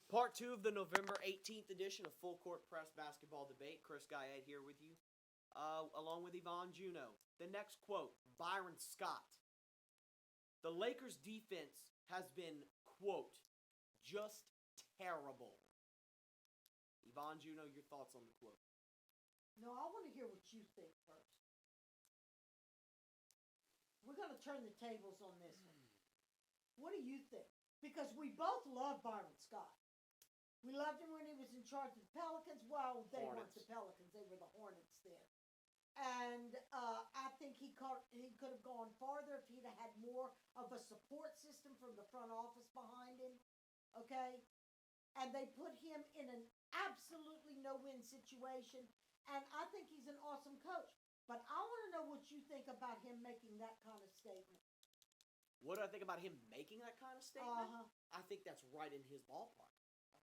Part 2 of the November 18th edition of Full Court Press Basketball Debate. Chris Guyette here with you, along with Yvonne Juno. The next quote, Byron Scott. The Lakers' defense has been, quote, just terrible. Yvonne Juno, your thoughts on the quote? No, I want to hear what you think first. We're going to turn the tables on this one. What do you think? Because we both love Byron Scott. We loved him when he was in charge of the Pelicans. Well, they weren't the Pelicans. They were the Hornets then. And I think he could have gone farther if he'd have had more of a support system from the front office behind him. Okay? And they put him in an absolutely no-win situation. And I think he's an awesome coach. But I want to know what you think about him making that kind of statement. What do I think about him making that kind of statement? I think that's right in his ballpark.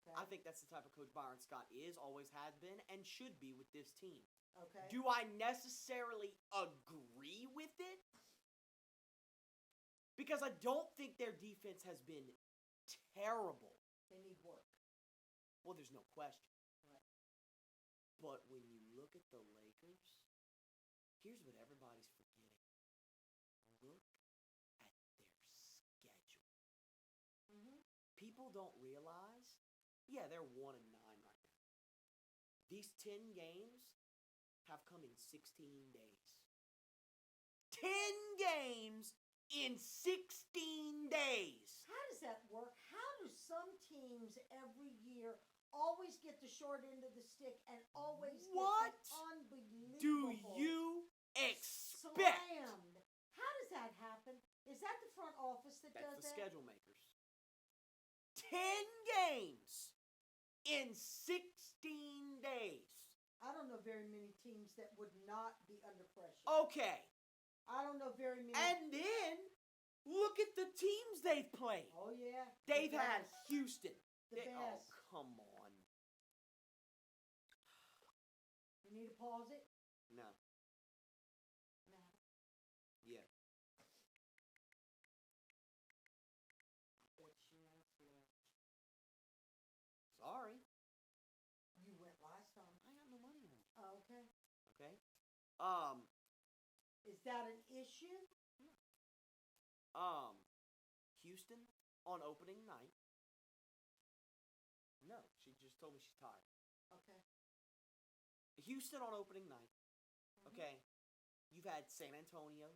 Okay. I think that's the type of coach Byron Scott is, always has been, and should be with this team. Okay. Do I necessarily agree with it? Because I don't think their defense has been terrible. They need work. Well, there's no question. Right. But when you look at the Lakers, here's what everybody's forgetting. Look at their schedule. Mm-hmm. People don't realize, yeah, they're 1-9 right now. These 10 games have come in 16 days. 10 games in 16 days. How does that work? How do some teams every year always get the short end of the stick and always get unbelievable do you expect? Slammed. How does that happen? Is that the front office that does that? That's the schedule makers. 10 games in 16 days. I don't know very many teams that would not be under pressure. Okay. I don't know very many. And then, look at the teams they've played. Oh, yeah. They've had Houston. The best. Oh, come on. You need to pause it? No. No. Yeah. Sorry. You went last time. I got no money on you. Oh, okay. Okay. Is that an issue? Houston on opening night. No, she just told me she's tired. Okay. Houston on opening night. Mm-hmm. Okay. You've had San Antonio.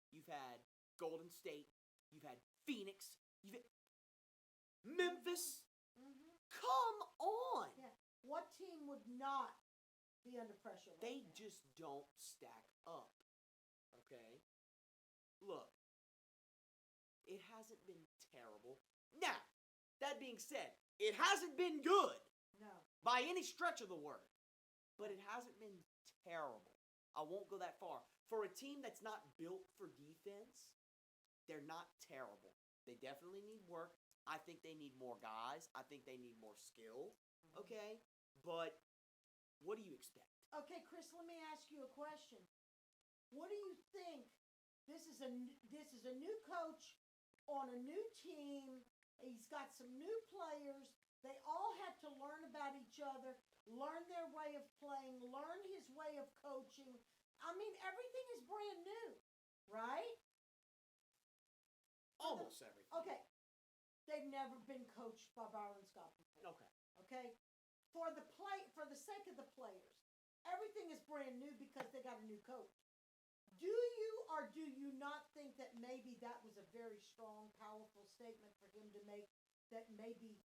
You've had Golden State. You've had Phoenix. You've had Memphis. Mm-hmm. Come on. Yeah. What team would not be under pressure right They now? just don't stack up. Okay? Look. It hasn't been terrible. Now, that being said, it hasn't been good. No. By any stretch of the word. But it hasn't been terrible. I won't go that far. For a team that's not built for defense, they're not terrible. They definitely need work. I think they need more guys. I think they need more skill. Mm-hmm. Okay? But what do you expect? Okay, Chris, let me ask you a question. What do you think? This is a new coach on a new team. He's got some new players. They all had to learn about each other, learn their way of playing, learn his way of coaching. I mean, everything is brand new, right? Almost everything. Okay. They've never been coached by Byron Scott before. Okay. For the sake of the players, everything is brand new because they got a new coach. Do you or do you not think that maybe that was a very strong, powerful statement for him to make, that maybe,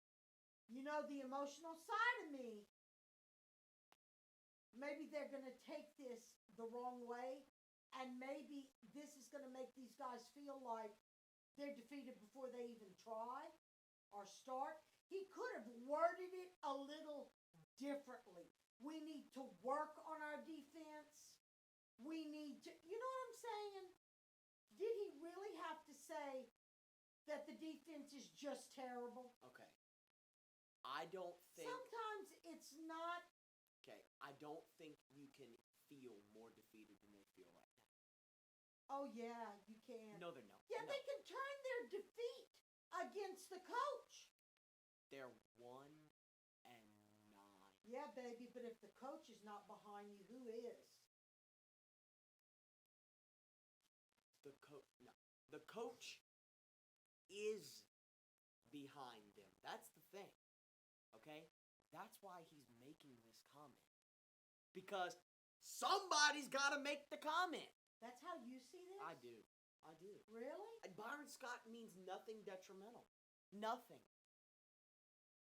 the emotional side of me, maybe they're going to take this the wrong way, and maybe this is going to make these guys feel like they're defeated before they even try or start? He could have worded it a little differently. We need to work on our defense. We need to, you know what I'm saying? Did he really have to say that the defense is just terrible? Okay. I don't think... Sometimes it's not... Okay, I don't think you can feel more defeated than they feel right now. Oh, yeah, you can. No, they're not. Yeah, no. They can turn their defeat against the coach. They're 1-9. Yeah, baby, but if the coach is not behind you, who is? The coach is behind them. That's the thing. Okay? That's why he's making this comment. Because somebody's got to make the comment. That's how you see this? I do. Really? And Byron Scott means nothing detrimental. Nothing.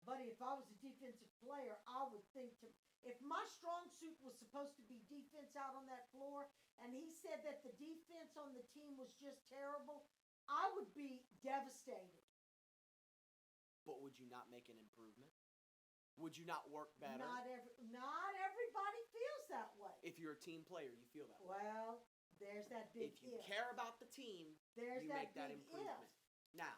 Buddy, if I was a defensive player, I would think if my strong suit was supposed to be defense out on that floor, and he said that the defense on the team was just terrible, I would be devastated. But would you not make an improvement? Would you not work better? Not everybody feels that way. If you're a team player, you feel that way. Well, there's that big if you care about the team, there's you that make that big improvement. if. Now,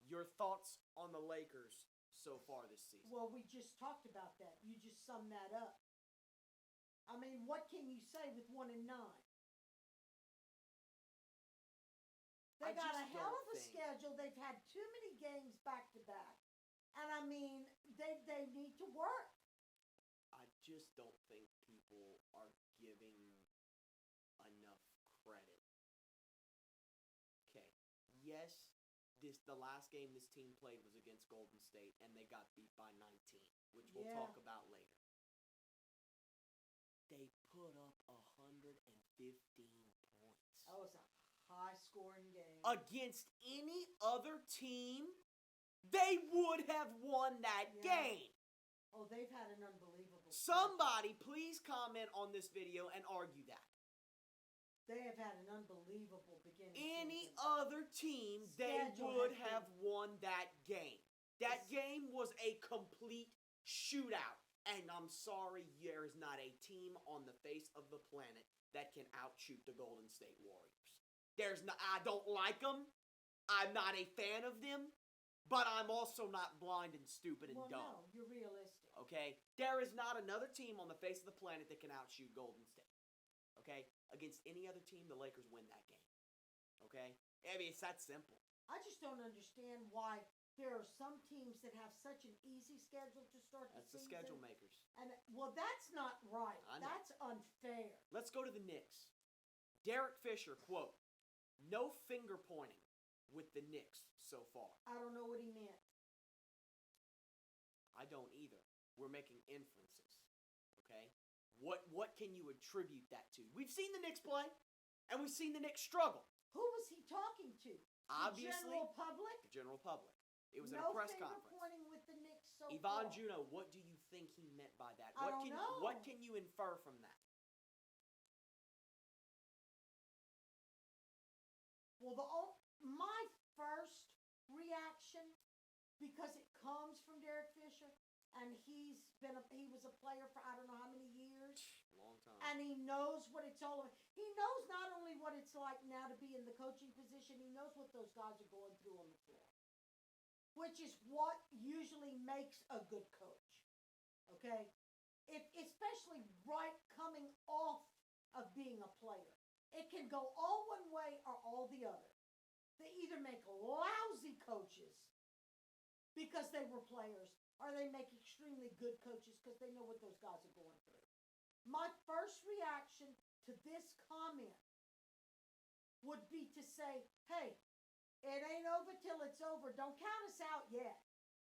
your thoughts on the Lakers so far this season? Well, we just talked about that. You just summed that up. I mean, what can you say with 1-9? They got a hell of a schedule. They've had too many games back to back. And I mean, they need to work. I just don't think people are giving enough credit. Okay. Yes, the last game this team played was against Golden State, and they got beat by 19, which we'll talk about later. They put up 115 points. That was a high-scoring game. Against any other team, they would have won that game. Oh, they've had an unbelievable Somebody please comment on this video and argue that. They have had an unbelievable beginning. Any other team, they would have won that game. That game was a complete shootout. And I'm sorry, there is not a team on the face of the planet that can outshoot the Golden State Warriors. I don't like them. I'm not a fan of them. But I'm also not blind and stupid and dumb. No, you're realistic. Okay? There is not another team on the face of the planet that can outshoot Golden State. Okay? Against any other team, the Lakers win that game. Okay? I mean, it's that simple. I just don't understand why there are some teams that have such an easy schedule to start the season. That's the schedule makers. And, well, that's not right. I know. That's unfair. Let's go to the Knicks. Derek Fisher, quote, "No finger pointing with the Knicks so far." I don't know what he meant. I don't either. We're making inferences. Okay? What can you attribute that to? We've seen the Knicks play, and we've seen the Knicks struggle. Who was he talking to? Obviously, the general public? The general public. It was no at a press finger conference. Pointing with the Knicks so Yvonne far. Juno, what do you think he meant by that? I don't know. What can you infer from that? Well, my first reaction, because it comes from Derek Fisher, and he was a player for I don't know how many years. Long time. And he knows what it's all about. He knows not only what it's like now to be in the coaching position, he knows what those guys are going through on the floor. Which is what usually makes a good coach. Okay? Especially right coming off of being a player. It can go all one way or all the other. They either make lousy coaches because they were players, or they make extremely good coaches because they know what those guys are going through. My first reaction to this comment would be to say, hey, it ain't over till it's over. Don't count us out yet.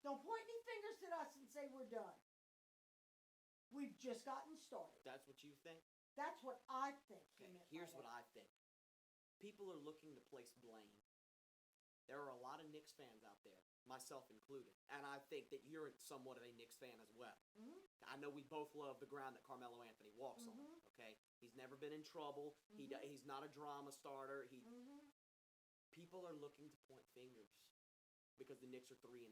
Don't point any fingers at us and say we're done. We've just gotten started. That's what you think? That's what I think. Okay, here's what I think. People are looking to place blame. There are a lot of Knicks fans out there, myself included, and I think that you're somewhat of a Knicks fan as well. Mm-hmm. I know we both love the ground that Carmelo Anthony walks on, okay? He's never been in trouble. He's not a drama starter. People are looking to point fingers because the Knicks are 3-8.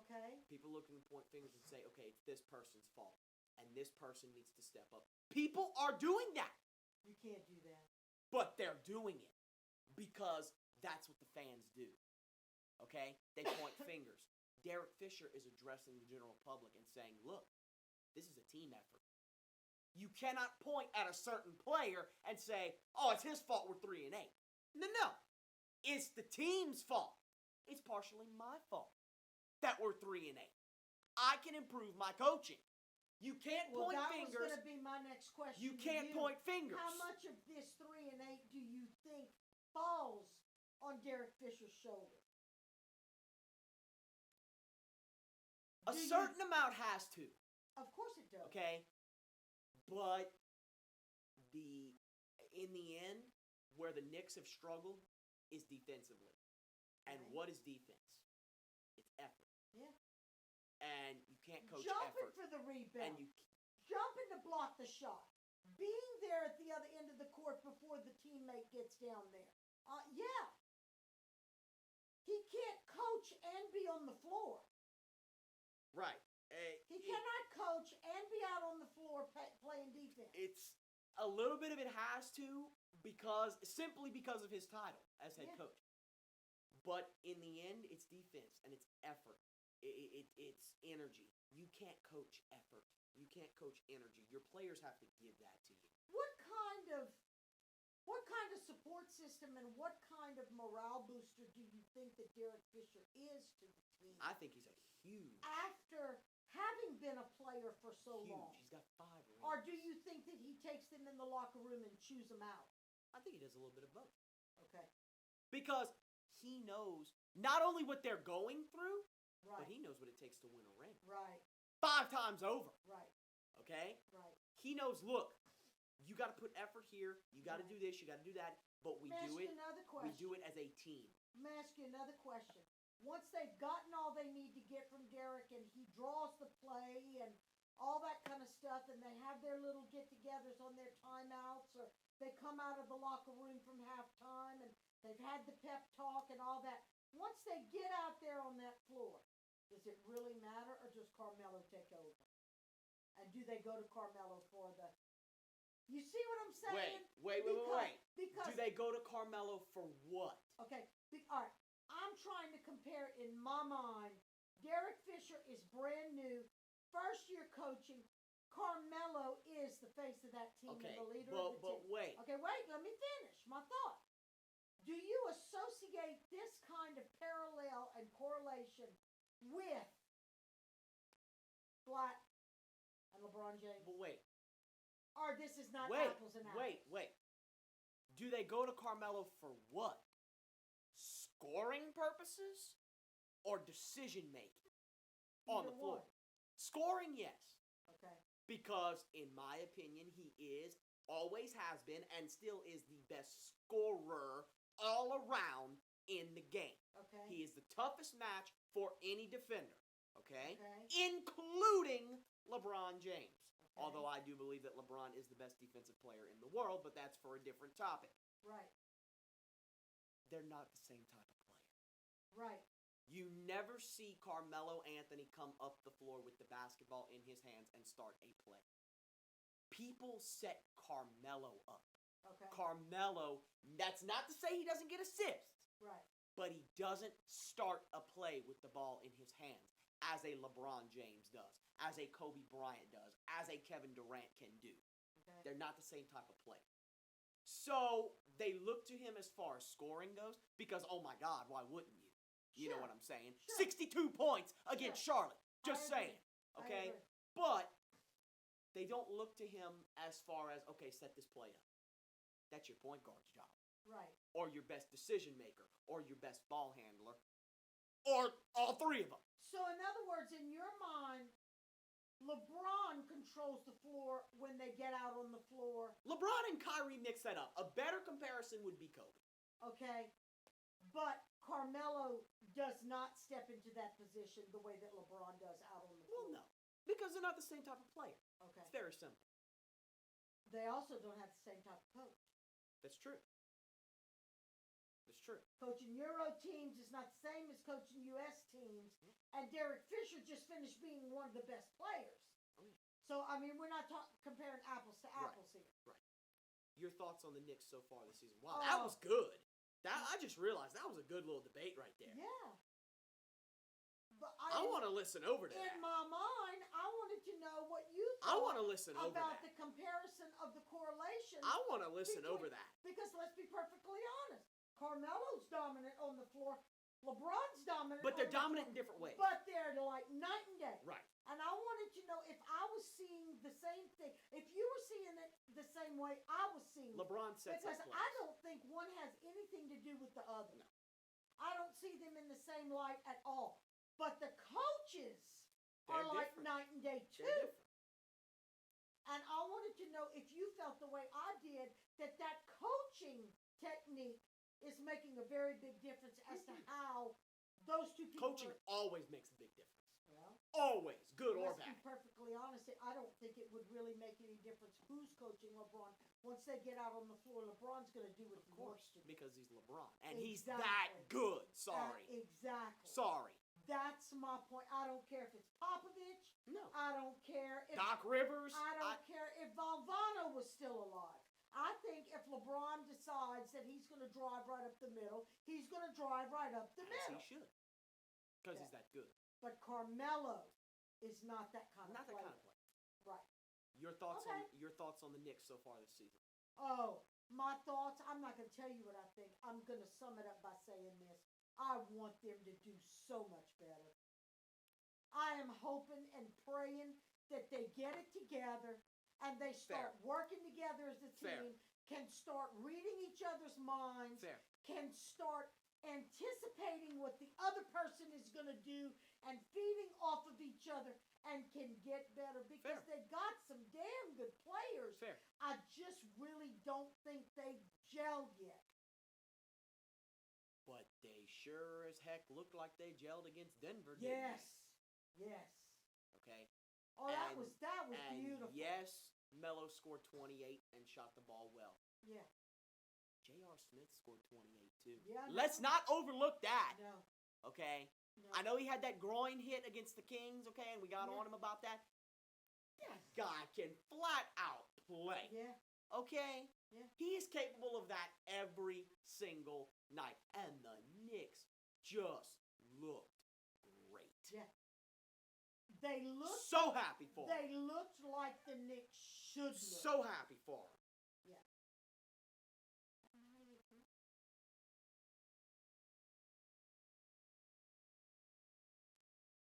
Okay. People looking to point fingers and say, okay, it's this person's fault, and this person needs to step up. People are doing that. You can't do that. But they're doing it because that's what the fans do. Okay? They point fingers. Derek Fisher is addressing the general public and saying, look, this is a team effort. You cannot point at a certain player and say, oh, it's his fault we're 3-8. No. It's the team's fault. It's partially my fault that we're 3-8. I can improve my coaching. You can't Well, point that fingers. was going to be my next question. You to can't you. point fingers. How much of this 3 and 8 do you think falls on Derek Fisher's shoulder? A certain amount has to. Of course it does. Okay, but in the end, where the Knicks have struggled is defensively. And Right. what is defense? It's effort. Yeah. And you can't coach Jumping effort. for the rebound. And you Jumping to block the shot. Being there at the other end of the court before the teammate gets down there. Yeah. He can't coach and be on the floor. right. He cannot coach and be out on the floor playing defense. It's a little bit of it has to simply because of his title as head Yeah. coach. But in the end, it's defense and it's effort. It's energy. You can't coach effort. You can't coach energy. Your players have to give that to you. What kind of support system and what kind of morale booster do you think that Derek Fisher is to the team? I think he's a huge, After having been a player for so long. He's got 5 rings. Or do you think that he takes them in the locker room and chews them out? I think he does a little bit of both. Okay. Because he knows not only what they're going through, Right. but he knows what it takes to win a ring. Right. 5 times over. Right. Okay? Right. He knows, look, you got to put effort here. You got to Right. do this. You got to do that. But we Let me do ask it. you another We question. do it as a team. Let me ask you another question. Once they've gotten all they need to get from Derek and he draws the play and all that kind of stuff and they have their little get-togethers on their timeouts or they come out of the locker room from halftime and they've had the pep talk and all that. Once they get out there on that floor, does it really matter or does Carmelo take over? And do they go to Carmelo for the... You see what I'm saying? Wait. Because Do they go to Carmelo for what? Okay, all right. I'm trying to compare in my mind. Derek Fisher is brand new, first year coaching. Carmelo is the face of that team Okay, and the leader of the but team. wait. Okay, wait. Let me finish my thought. Do you associate this kind of parallel and correlation with Black and LeBron James? But wait. Or this is not Wait. apples and apples? Wait. Do they go to Carmelo for what? Scoring purposes or decision making on the Either floor? one. Scoring, yes. Okay. Because, in my opinion, he always has been, and still is the best scorer all around in the game. Okay. He is the toughest match for any defender, okay? Okay. Including LeBron James. Okay. Although I do believe that LeBron is the best defensive player in the world, but that's for a different topic. Right. They're not the same type of player. Right. You never see Carmelo Anthony come up the floor with the basketball in his hands and start a play. People set Carmelo up. Okay. Carmelo, that's not to say he doesn't get assists, Right. but he doesn't start a play with the ball in his hands as a LeBron James does, as a Kobe Bryant does, as a Kevin Durant can do. Okay. They're not the same type of player. So they look to him as far as scoring goes because, oh my God, why wouldn't you? You know Sure. what I'm saying? Sure. 62 points against Charlotte. Just I agree. saying. Okay? I agree. But they don't look to him as far as, okay, set this play up. That's your point guard's job. Right. Or your best decision maker. Or your best ball handler. Or all 3 of them. So in other words, in your mind, LeBron controls the floor when they get out on the floor. LeBron and Kyrie mix that up. A better comparison would be Kobe. Okay. But Carmelo does not step into that position the way that LeBron does out on the floor. Well, no. Because they're not the same type of player. Okay. It's very simple. They also don't have the same type of coach. That's true. That's true. Coaching Euro teams is not the same as coaching U.S. teams. And Derek Fisher just finished being one of the best players. Oh, yeah. So, I mean, we're not comparing apples to apples here. Right. Your thoughts on the Knicks so far this season? Wow, that was good. I just realized that was a good little debate right there. Yeah. But I want to listen over to in that. my mind, I wanted to know what you I thought want to listen over about that. the comparison of the correlation. I want to listen over that. Because let's be perfectly honest. Carmelo's dominant on the floor. LeBron's dominant But they're on the dominant in floor, different ways. But they're like night and day. Right. And I wanted to know if I was seeing same way I was seeing it. LeBron sets Because up plays. I don't think one has anything to do with the other. No. I don't see them in the same light at all. But the coaches are They're like different. night and day too. They're different. And I wanted to know if you felt the way I did, that coaching technique is making a very big difference as to how those two people Coaching are. always makes a big difference. Well, Always, good or let's be bad. perfectly honest. I don't think it would really make any difference who's coaching LeBron. Once they get out on the floor, LeBron's going to do what Of he course, wants to do. because he's LeBron. And he's Exactly. that good. Sorry. Exactly. Sorry. That's my point. I don't care if it's Popovich. No. I don't care if Doc Rivers. I don't care if Valvano was still alive. I think if LeBron decides that he's going to drive right up the middle, he's going to drive right up the As he middle. should. Because Yeah. he's that good. But Carmelo is not that kind Not of that player. kind of player. Right. Your thoughts Okay. on the Knicks so far this season? Oh, my thoughts. I'm not going to tell you what I think. I'm going to sum it up by saying this. I want them to do so much better. I am hoping and praying that they get it together and they start working together as a Fair. team, can start reading each other's minds, Fair. can start anticipating what the other person is going to do and feeding off of each other and can get better because Fair. they got some damn good players. Fair. I just really don't think they gelled yet. But they sure as heck looked like they gelled against Denver, didn't Yes. Yes. they? Okay. Oh, that And- was And beautiful. yes, Melo scored 28 and shot the ball well. Yeah. J.R. Smith scored 28 too. Yeah, I Let's know. not overlook that. No. Okay. No. I know he had that groin hit against the Kings, okay, and we got Yeah. on him about that. That guy can flat out play. Yeah. Okay? Yeah. He is capable of that every single night. And the Knicks just looked great. Yeah. They looked. So happy for him. They looked like the Knicks should look. So happy for him. Yeah.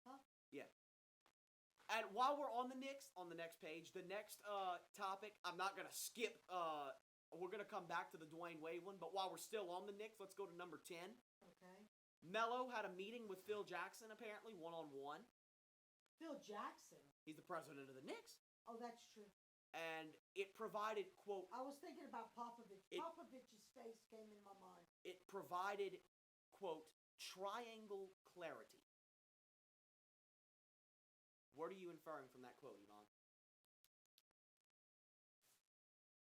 Huh? Yeah. And while we're on the Knicks, on the next page, the next topic, I'm not going to skip, we're going to come back to the Dwayne Wade one, but while we're still on the Knicks, let's go to number 10. Okay. Melo had a meeting with Phil Jackson, apparently, one-on-one. Phil Jackson. He's the president of the Knicks. Oh, that's true. And it provided, quote, I was thinking about Popovich. It- Popovich's face came in my mind. it provided, quote, triangle clarity. What are you inferring from that quote, Yvonne?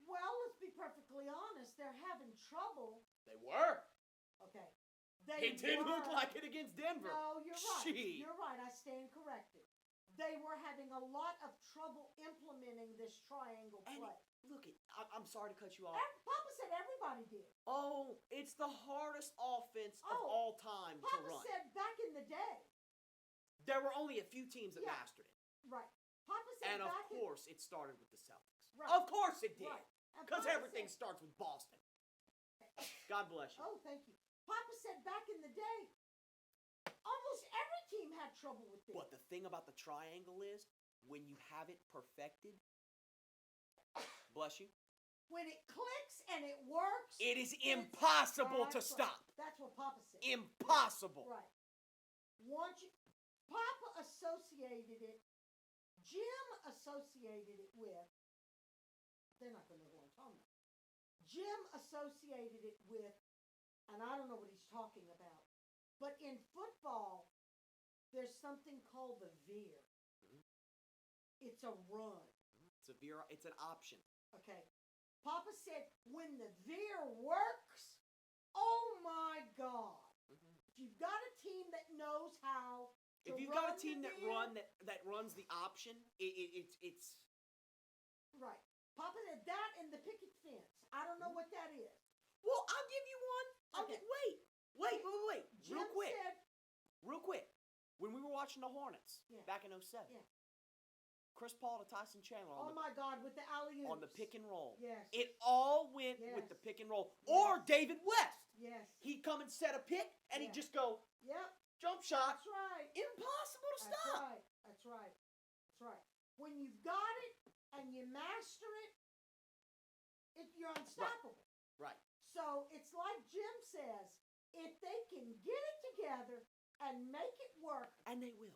Well, let's be perfectly honest. They're having trouble. They were. Okay. They It didn't look were- like it against Denver. No, you're right. Gee. You're right. I stand corrected. They were having a lot of trouble implementing this triangle And play. look, I'm sorry to cut you off. Papa said everybody did. Oh, it's the hardest offense of Oh, all time to Papa run. said back in the day. There were only a few teams that Yeah. mastered it. Right. Papa said And of back course, it started with the Celtics. Right. Of course it in did. right. And Because Papa everything said- starts with Boston. God bless you. Oh, thank you. Papa said back in the day, almost every team had trouble with this. But the thing about the triangle is, when you have it perfected, bless you, When it clicks and it works, it is impossible to that's stop. Right. That's what Papa said. Impossible. Right. Once you, Papa associated it, Jim associated it with, they're not going to know who I'm talking about. Jim associated it with, and I don't know what he's talking about, but in football, there's something called the veer. Mhm. It's a run. It's an option. Okay. Papa said when the veer works, oh my God. If you've got a team that knows how to If you've got a run the team that veer- runs the option, it's Right. Papa said that and the picket fence. I don't know what that is. well. I'll give you one. Okay. Wait. Jim Real quick. When we were watching the Hornets Yeah. back in 07, Yeah. Chris Paul to Tyson Chandler oh my God, with the alley-oops. on the pick and roll. Yes. It all went Yes. with the pick and roll. Yes. Or David West. Yes. He'd come and set a pick, and Yeah. he'd just go Yep. jump shot. That's right. Impossible to That's stop. right. That's right. That's right. When you've got it and you master it, you're unstoppable. Right. So it's like Jim says, if they can get it together and make it work, And they will.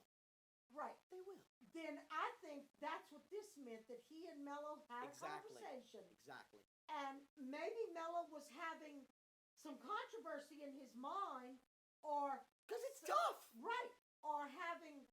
right, They will. then I think that's what this meant, that he and Melo had Exactly. a conversation. Exactly. And maybe Melo was having some controversy in his mind, or Because it's tough. right, or having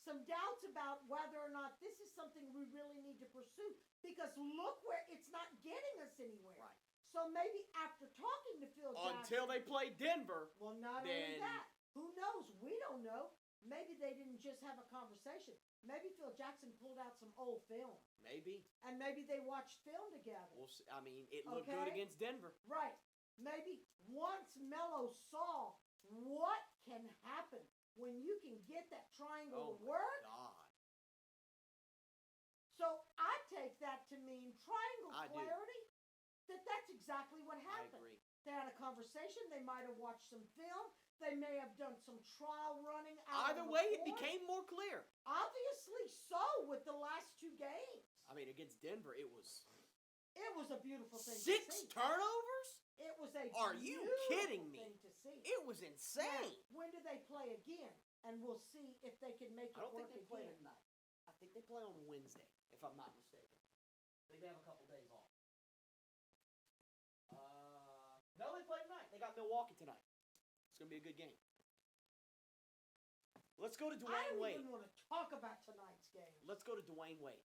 some doubts about whether or not this is something we really need to pursue. Because look where it's not getting us anywhere. Right. So maybe after talking to Phil Jackson, Until they play Denver. well, not only then- that, who knows? We don't know. Maybe they didn't just have a conversation. Maybe Phil Jackson pulled out some old film, Maybe. and maybe they watched film together. We'll see. I mean, it looked good Okay. against Denver. Right. Maybe once Melo saw what can happen when you can get that triangle to work. God. So I take that to mean triangle I do. clarity. That's exactly what I happened. agree. They had a conversation. They might have watched some film. They may have done some trial running. Out Either on the way, it court. became more clear. Obviously so with the last two games. I mean, against Denver, it was It was a beautiful thing 6 to see. turnovers? It was a Are you beautiful kidding me? thing to see. It was Now, insane. when do they play again? And we'll see if they can make it I don't work think they play again. tonight. I think they play on Wednesday, if I'm not mistaken. I think they have a couple days off. No, they play tonight. They got Milwaukee tonight. It's gonna be a good game. Let's go to I Dwayne don't Wade. even want to talk about tonight's game. Let's go to Dwayne Wade.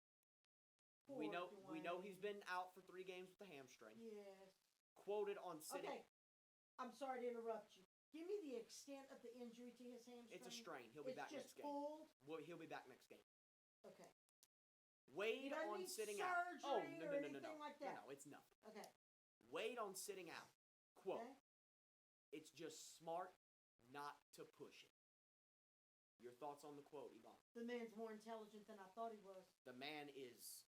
Poor We know Dwayne. he's been out for 3 games with a hamstring. Yes. Quoted on sitting. Okay. I'm sorry to interrupt you. Give me the extent of the injury to his hamstring. It's a strain. He'll be back just next game. pulled. Well, he'll be back next game. Okay. Wade You don't on need sitting out. Oh surgery no or no no no anything no. like that. No, it's nothing. Okay. Wade on sitting out. Quote. Okay. It's just smart not to push it. Your thoughts on the quote, Yvonne? The man's more intelligent than I thought he was. The man is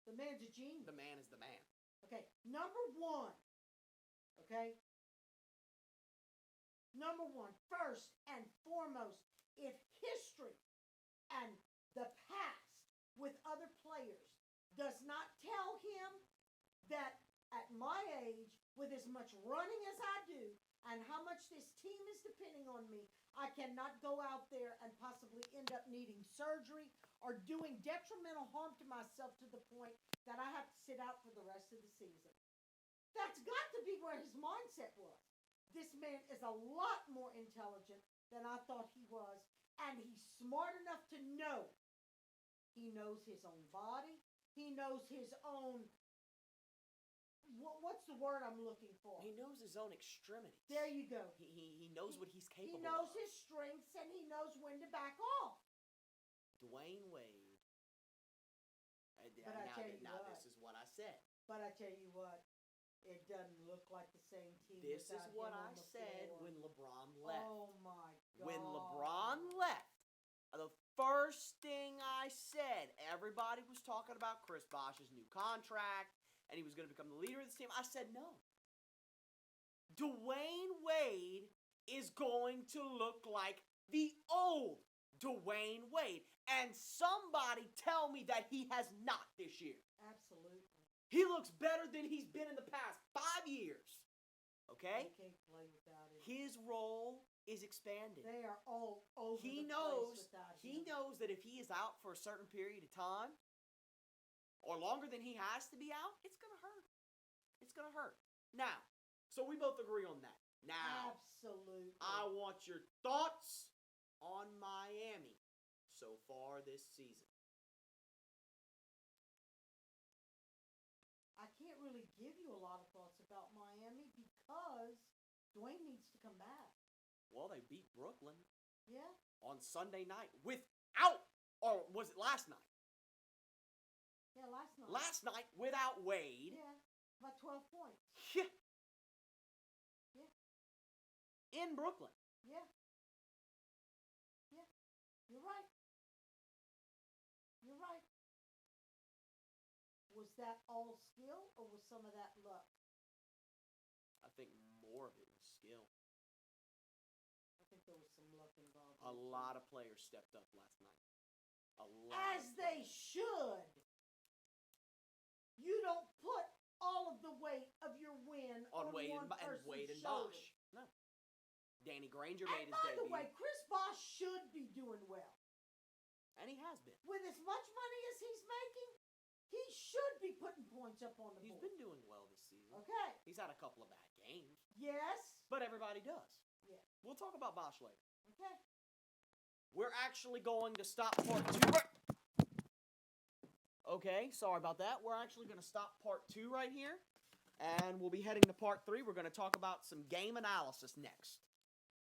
The man's a genius. the man is the man. Okay. Number one. Okay. Number one, first and foremost, if history and the past with other players does not tell him that at my age, with as much running as I do, and how much this team is depending on me, I cannot go out there and possibly end up needing surgery or doing detrimental harm to myself to the point that I have to sit out for the rest of the season. That's got to be where his mindset was. This man is a lot more intelligent than I thought he was, and he's smart enough to know. He knows his own body. He knows his own. What's the word I'm looking for? He knows his own extremities. There you go. He knows what he's He capable knows of. his strengths, and he knows when to back off. Dwayne Wade. But I tell you now what. this is what I said. But I tell you what, it doesn't look like the same team. This is without what him I on the said floor. when LeBron left. Oh my God! When LeBron left, the first thing I said, everybody was talking about Chris Bosh's new contract, and he was going to become the leader of this team. I said no. Dwayne Wade is going to look like the old Dwayne Wade. And somebody tell me that he has not this year. Absolutely. He looks better than he's been in the past 5 years. Okay? They can't play without him. His role is expanded. They are all over He the knows place without he him. knows that if he is out for a certain period of time or longer than he has to be out, it's gonna hurt. It's gonna hurt. Now, so we both agree on that. Now, Absolutely. I want your thoughts on Miami so far this season. I can't really give you a lot of thoughts about Miami because Dwayne needs to come back. Well, they beat Brooklyn Yeah. on Sunday night without, or was it last night? Yeah, last night. Last night without Wade. Yeah, by 12 points. Yeah. Yeah. In Brooklyn. Yeah. Yeah. You're right. You're right. Was that all skill or was some of that luck? I think more of it was skill. I think there was some luck involved. A lot of players stepped up last night. A lot. As they should. You don't put all of the weight of your win on on Wade one and, and person's Wade and shoulder. Bosch. No. Danny Granger And made his by the debut. way, Chris Bosh should be doing well. And he has been. With as much money as he's making, he should be putting points up on the He's board. been doing well this season. Okay. He's had a couple of bad games. Yes. But everybody does. Yeah. We'll talk about Bosch later. Okay. We're actually going to stop part 2. Okay, sorry about that. We're actually going to stop part 2 right here. And we'll be heading to part 3. We're going to talk about some game analysis next.